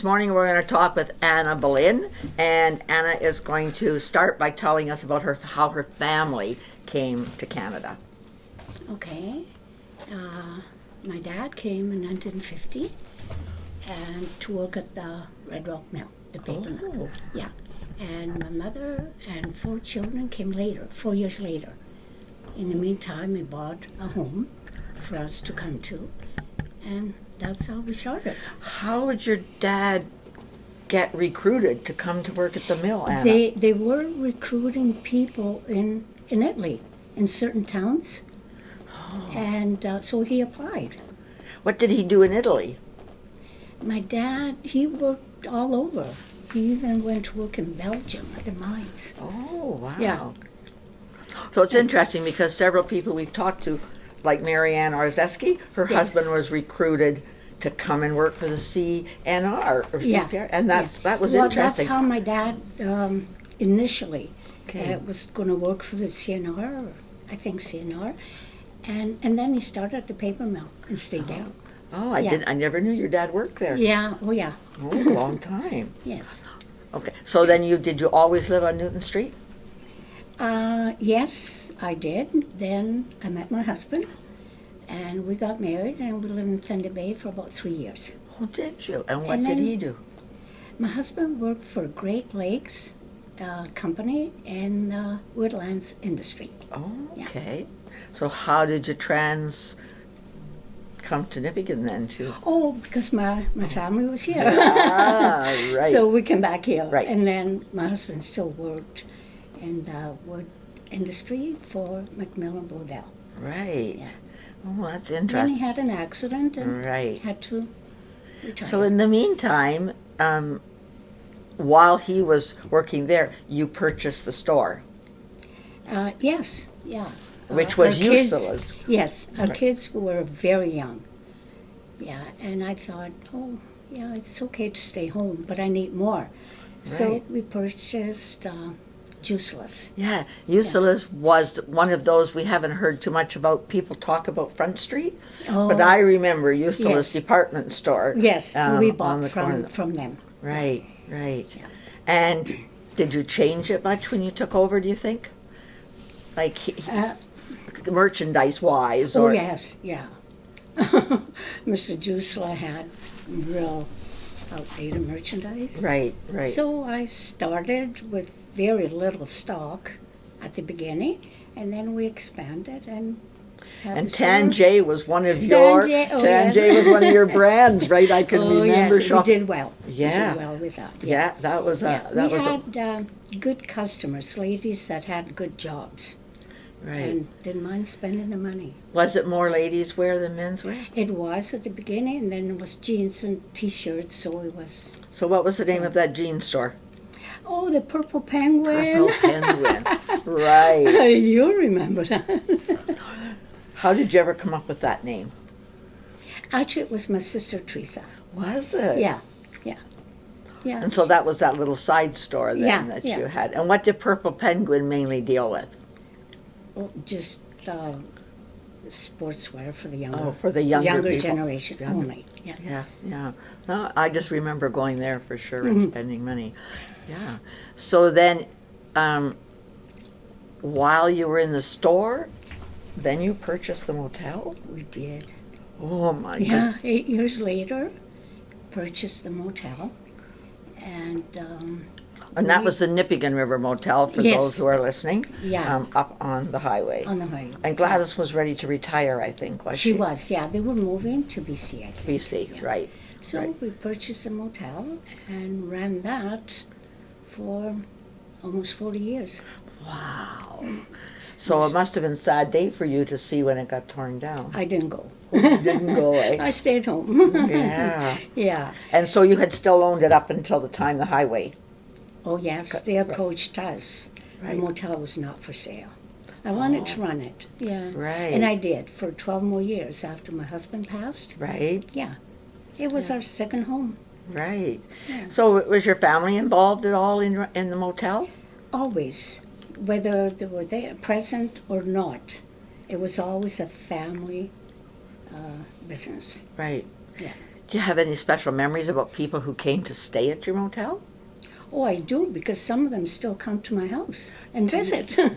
This morning we're going to talk with Anna Bellin, and Anna is going to start by telling us about how her family came to Canada. Okay. My dad came in 1950 and to work at the Red Rock Mill, the paper mill. Yeah. And my mother and 4 children came later, 4 years later. In the meantime, we bought a home for us to come to, and that's how we started. How did your dad get recruited to come to work at the mill, Anna? They were recruiting people in Italy, in certain towns, and so he applied. What did he do in Italy? My dad, he worked all over. He even went to work in Belgium at the mines. Oh, wow. Yeah. So it's interesting because several people we've talked to, like Marianne Orzeski, her husband was recruited to come and work for the CNR or CPR, and that was interesting. That's how my dad initially was going to work for the CNR, or I think CNR, and then he started at the paper mill and stayed there. Oh, I never knew your dad worked there. Yeah, oh yeah. Oh, a long time. Yes. Okay, so then did you always live on Newton Street? Yes, I did. Then I met my husband, and we got married, and we lived in Thunder Bay for about 3 years. Oh, did you? And what did he do? My husband worked for Great Lakes company in the woodlands industry. Oh, okay. Yeah. So how did you come to Nipigon then, too? Oh, because my family was here. Right. So we came back here. Right. And then my husband still worked in the wood industry for Macmillan Bodell. Right. Yeah. Oh, that's Then interesting. he had an accident and Right. had to retire. So in the meantime, while he was working there, you purchased the store. Yes, yeah. Which was our kids- useless. Yes, our Right. kids were very young. Yeah, and I thought, oh, yeah, it's okay to stay home, but I need more. So Right. we purchased Juiceless. Yeah, Useless was one of those we haven't heard too much about. People talk about Front Street, but I remember Useless Yes. department store. Yes, we on bought the corner. from them. Right, right. Yeah. And did you change it much when you took over, do you think? Like merchandise-wise? Oh, Or yes, yeah. Mr. Juicela had real outdated merchandise. Right, right. So I started with very little stock at the beginning, and then we expanded and had And the store. Tan-J was one of your Tan-J was one of your brands, right? I can remember. Yes, we did well. Yeah. We did well with that. Yeah, that was Yeah, that we was had good customers, ladies that had good jobs right. and didn't mind spending the money. Was it more ladies wear than men's wear? It was at the beginning, and then it was jeans and T-shirts, so it was... So what was the name of that jean store? Oh, the Purple Penguin. Purple Penguin. Right. You remember that. How did you ever come up with that name? Actually, it was my sister Teresa. Was it? Yeah, yeah, yeah. And so that was that little side store then Yeah, that yeah. you had. And what did Purple Penguin mainly deal with? Oh, just sportswear for the younger, Oh, for the younger people. generation Younger. only. Yeah. Yeah, yeah. No, I just remember going there for sure and spending money. Yeah. So then, while you were in the store, then you purchased the motel? We did. Oh my Yeah, 8 years later, purchased the motel, and And that was the Nipigon River Motel, for Yes. those who are listening, Yeah. up on the highway. on the highway. And Gladys was ready to retire, I think, was she? She was, yeah. They were moving to BC, I think. BC, Yeah. right. So right. we purchased a motel and ran that for almost 40 years. Wow. So it must have been a sad day for you to see when it got torn down. I didn't go. You didn't go away. I stayed home. Yeah. Yeah. And so you had still owned it up until the time the highway. Oh, yes, they approached us. Right. The motel was not for sale. I wanted to run it, yeah. Right. And I did for 12 more years after my husband passed. Right, Yeah. It was our second home. right. Yeah. So was your family involved at all in the motel? Always, whether they were there, present or not, it was always a family business. Right. Yeah. Do you have any special memories about people who came to stay at your motel? Oh, I do, because some of them still come to my house and visit. Do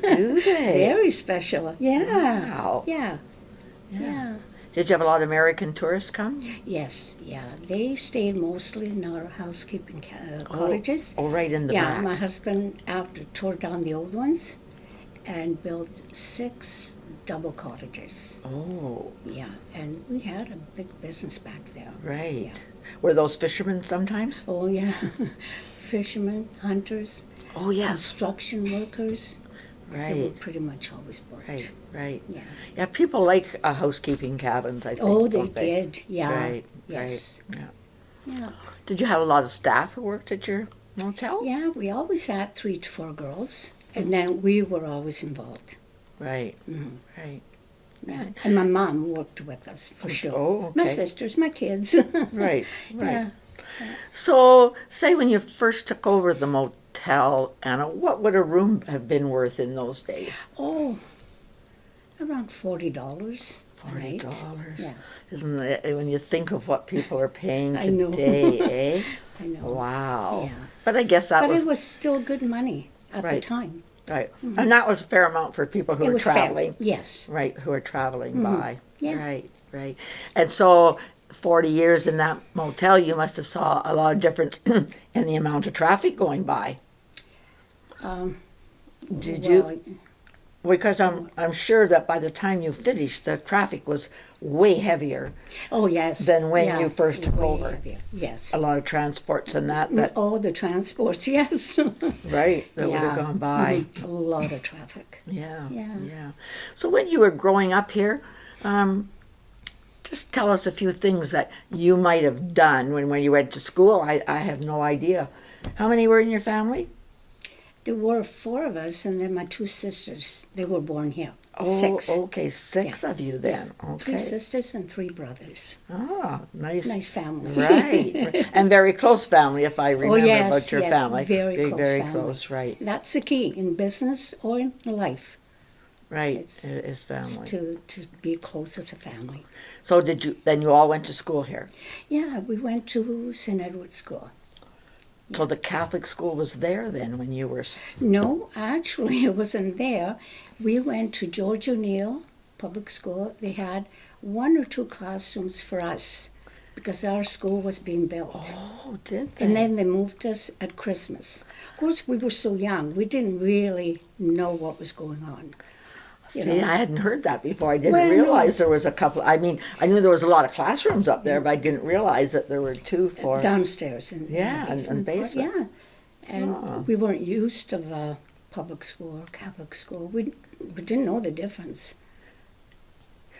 they? Very special. Yeah. Wow. Yeah. Yeah. Did you have a lot of American tourists come? Yes. Yeah. They stayed mostly in our housekeeping cottages. Oh, right in the Yeah. back. My husband after tore down the old ones and built 6 double cottages. Oh, Yeah. And we had a big business back there. right. Yeah. Were those fishermen sometimes? Oh yeah. Fishermen, hunters, Oh, yes. construction workers. They were Right, pretty much always booked. right. Yeah. Yeah, people like housekeeping cabins, I think. Oh, they don't did. Yeah. Right, Yes. right. Yeah. Yeah. Did you have a lot of staff who worked at your motel? Yeah. We always had 3 to 4 girls, and then we were always involved. Right, Mhm. right. Yeah. And my mom worked with us for sure. Oh, My okay. sisters, my kids. Right, right. Yeah. So, say when you first took over the motel, Anna, what would a room have been worth in those days? Oh, around $40 a night. $40. Yeah. Isn't it, when you think of what people are paying I know. today, eh? I know. Wow. Yeah. But I guess that But was it was still good money at the Right. time. right. And that was a fair amount for people who It were was traveling. fair. Yes. Right, who are traveling by. Yeah. Right, right. And so 40 years in that motel, you must have saw a lot of difference in the amount of traffic going by. Did you? Well, Because I'm sure that by the time you finished, the traffic was way heavier. oh, yes. Than when Yeah, you first took way over. heavier. Yes. A lot of transports and that All the transports, yes. right, that would have Yeah. gone by. A lot of traffic. Yeah, Yeah. yeah. So when you were growing up here, just tell us a few things that you might have done when you went to school. I have no idea. How many were in your family? There were 4 of us, and then my 2 sisters. They were born here. Oh, 6. okay, 6 of you then. Okay. 3 sisters and 3 brothers. Ah, nice. Nice family. Right. And very close family, if I remember yes, about your yes, family. very close very family. close, right. That's the key in business or in life. Right, It's- it is Is family. to be close as a family. So then you all went to school here? Yeah, we went to St. Edward's School. So the Catholic school was there then when you were... No, actually, it wasn't there. We went to George O'Neill Public School. They had 1 or 2 classrooms for us because our school was being built. Oh, did they? And then they moved us at Christmas. Of course, we were so young. We didn't really know what was going on. See, I hadn't heard that before. I didn't Well, no. realize there was a couple. I mean, I knew there was a lot of classrooms up there, but I didn't realize that there were 2 for... Downstairs in Yeah, the in the basement. part, basement. Yeah. And Oh. we weren't used to the public school or Catholic school. We didn't know the difference.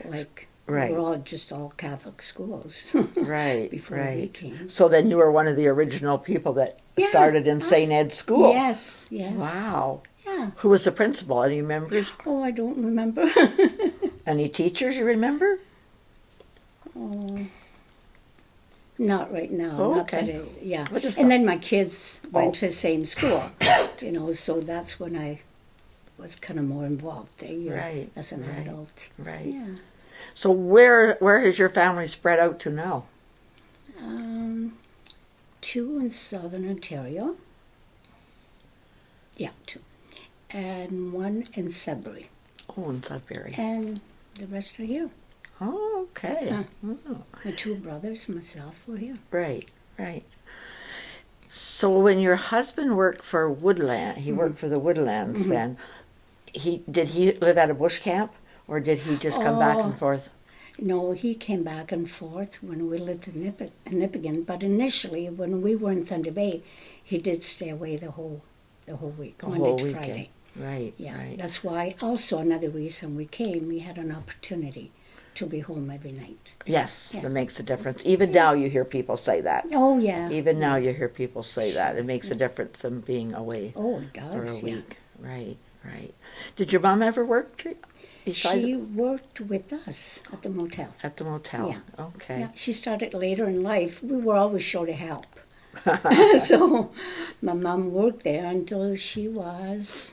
Like, Right. we were all Catholic schools. Right, Before we right. came. So then you were one of the original people that Yeah. started in St. Ed's school. Yes, yes. Wow. Yeah. Who was the principal? Any members? Oh, I don't remember. Any teachers you remember? Oh, not right now. Oh, not okay. that yeah. What is And that? then my kids went Oh. to the same school, so that's when I was kind of more involved Right, as an right. adult. Right. Yeah. So where has your family spread out to now? 2 in southern Ontario. Yeah, 2. And 1 in Sudbury. Oh, in Sudbury. And the rest are here. Oh, okay. Yeah. Oh, My 2 brothers, myself, were here. right, right. So when your husband worked for Woodland, he worked for the Woodlands then, did he live at a bush camp or did he just come back and Oh. forth? No, he came back and forth when we lived in Nipigon. But initially, when we were in Thunder Bay, he did stay away the whole week, The Monday whole to weekend. Friday. Right, Yeah, right. that's why. Also, another reason we came, we had an opportunity to be home every night. Yes, Yeah. that makes a difference. Even now you hear people say that. Oh yeah. Even now you hear people say that. It makes a difference in being away Oh, it for a does. Yeah. week. Right, right. Did your mom ever work besides She worked with us at the motel. at the motel? Yeah. Okay. Yeah, she started later in life. We were always sure to help. So my mom worked there until she was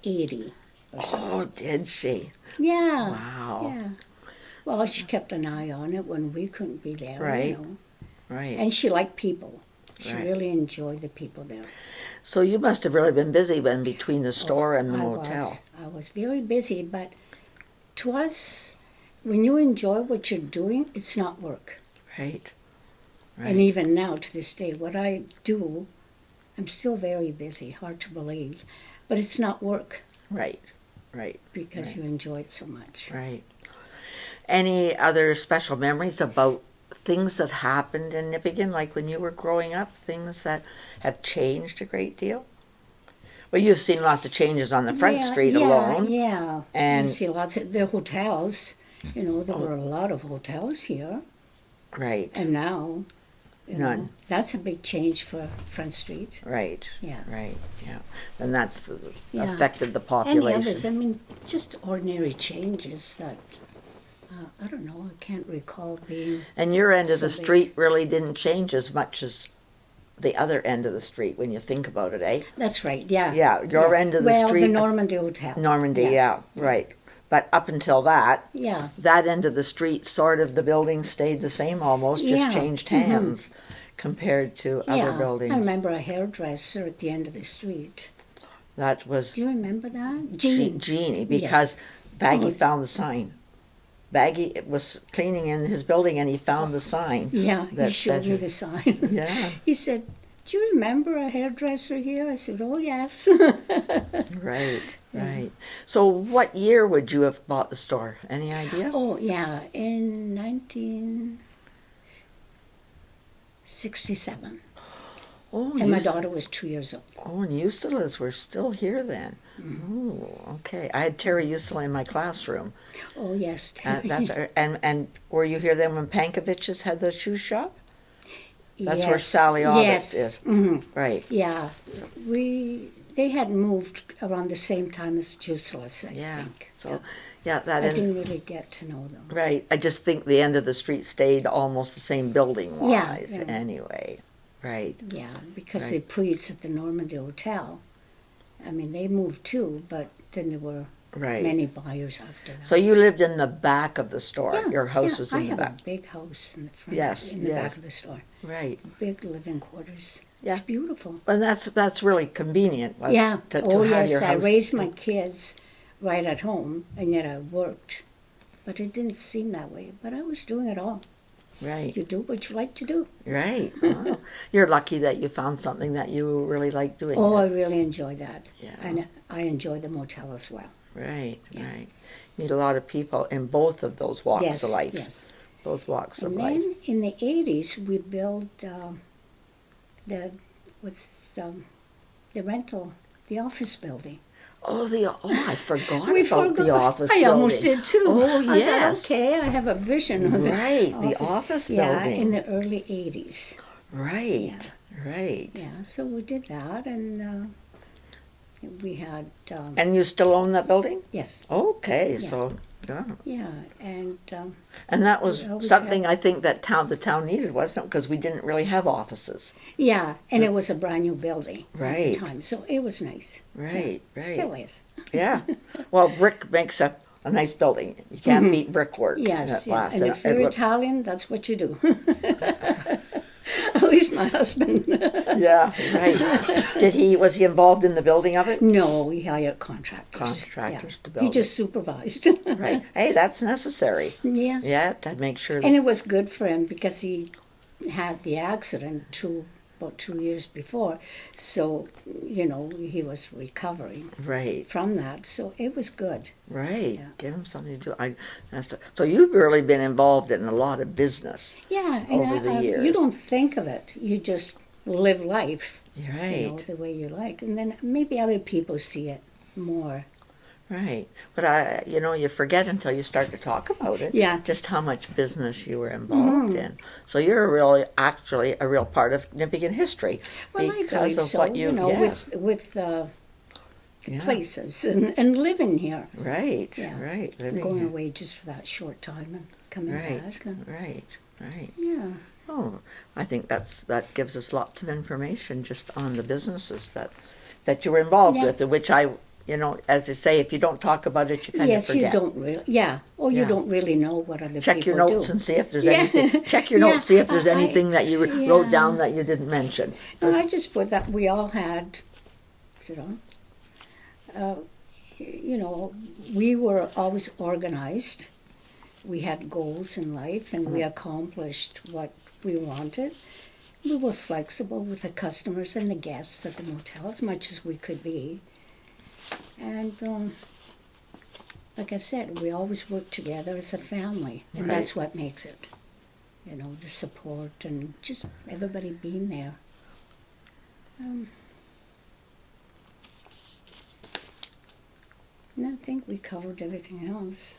80 or so. Oh, did she? Yeah. Wow. Yeah. Well, she kept an eye on it when we couldn't be there. Right. You know. right. And she liked people. She Right. really enjoyed the people there. So you must have really been busy then between the store and the motel. I was very busy, but to us, when you enjoy what you're doing, it's not work. Right. And even now, to this day, what I do, I'm still very busy, hard to believe, but it's not work Right. Right. because Right. you enjoy it so much. Right. Any other special memories about things that happened in Nipigon, like when you were growing up, things that have changed a great deal? Well, you've seen lots of changes on the front street alone. Yeah, And you see lots of the hotels. You know, there were a lot of hotels here, right, and now, you none. know, that's a big change for Front Street. Right. Yeah. Right. Yeah. And that's Yeah. affected the And population. the others, I mean, just ordinary changes that, I don't know, I can't recall being. And your end of the So big. street really didn't change as much as the other end of the street when you think about it, eh? That's right, yeah. Yeah, your end of the well, street. the Normandy Hotel. Normandy, yeah, right. But up until that, Yeah, that end of the street, sort of the building stayed the same almost, just Yeah. changed hands compared to other yeah. buildings. I remember a hairdresser at the end of the street. That was Do you remember that? Jean. Jeannie, because Baggy Oh. found the sign. Baggy was cleaning in his building and he found the sign. Yeah, he that showed said- me the sign. Yeah, He said, "Do you remember a hairdresser here?" I said, "Oh, yes." right, right. So what year would you have bought the store? Any idea? Oh, yeah, in 1967. Oh, And my daughter was 2 years old. Oh, and Eustalas were still here then. Oh, okay. I had Terry Eustala in my classroom. Oh, yes, And, Terry. and were you here then when Pankovich's had the shoe shop? That's where Yes, Sally August yes. is. Mhm. Right. Yeah, they had moved around the same time as Juiceless, I Yeah. think. So, yeah, that I end. didn't really get to know them. Right. I just think the end of the street stayed almost the same building wise Yeah. anyway. Right. Yeah, because Right. the priests at the Normandy Hotel, I mean, they moved too, but then there were Right. many buyers after that. So you lived in the back of the store. Yeah, Your house yeah, was I in the have back. a big house in the front, Yes, in the yes. back of the store. Right. Big living quarters. Yeah. It's beautiful. And that's really convenient. Yeah. To Oh, have yes. your I house. raised my kids right at home, and yet I worked. But it didn't seem that way. But I was doing it all. Right. You do what you like to do. Right. Wow. You're lucky that you found something that you really like doing. Oh, I really enjoy that. Yeah. And I enjoy the motel as well. Right, Yeah. right. Need a lot of people in both of those walks Yes, of life. yes. Both walks of And life. then in the 80s, we built the rental, the office building. I forgot We about the forgot. office I building. almost did too. Oh, I thought, yes. okay, I have a vision of it. Right, the office Yeah, building. in the early 80s. Right, right. Yeah, so we did that, and we had, And you still own that building? yes, Okay, Yeah. so, yeah. yeah, and And that was We always something had- I think that the town needed, wasn't it? Because we didn't really have offices. yeah, and it was a brand new building at Right. the time, so it was nice. Right, Yeah, right. Still is. Yeah. Well, brick makes a nice building. You can't beat brickwork. Mm-hmm. Yes, that yeah. lasts. And It- if it you're looks- Italian, that's what you do. At least my husband. Yeah, right. Was he involved in the building of it? No, we hired contractors. Contractors to He build just supervised. Right. Hey, that's necessary. Yes. Yeah, to make sure that, And it was good for him because he had the accident about 2 years before. So, he was recovering right, from that. So it was good. right. Yeah. Give him something to do. So you've really been involved in a lot of business. Yeah. And Over the years. you don't think of it. You just live life, Right, the way you like. And then maybe other people see it more. right. But you forget until you start to talk about it. Yeah. Just how much business you were involved in. So you're actually a real part of Nipigon history. Well, I because believe of so. what you, yes. with Yeah. places and living here. Right, Yeah. right. And Living going here. away just for that short time and coming Right, back. And, right, right. yeah. Oh, I think that gives us lots of information just on the businesses that you were involved Yeah. with, which I you know, as they say, if you don't talk about it, you kind of Yes, forget. you don't really, yeah, or you Yeah. don't really know what other Check people your notes do. and see if there's Yeah. anything. Check your Yeah, notes, see if there's I- anything that you wrote yeah. down that you didn't mention. No, I just put that we all had, you know, we were always organized. We had goals in life, and we accomplished what we wanted. We were flexible with the customers and the guests at the motel as much as we could be. And like I said, we always worked together as a family, and Right. that's what makes it. You know, the support and just everybody being there. And I think we covered everything else.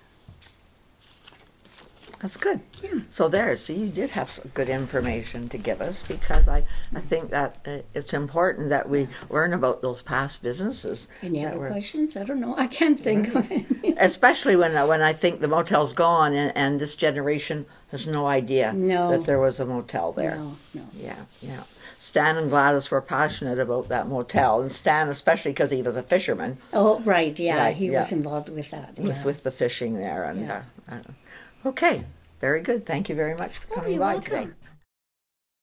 That's good. Yeah. So you did have some good information to give us, because I think that it's important that we learn about those past businesses. Any that other were- questions? I don't know. I can't think of any. Especially when I think the motel's gone and this generation has no idea No. that there was a motel there. No, no. Yeah. Stan and Gladys were passionate about that motel, and Stan especially because he was a fisherman Oh, right, yeah. Right, He yeah. was involved with that. Yeah. with the fishing there. And Yeah. okay, very good. Thank you very much for coming you're by welcome. today.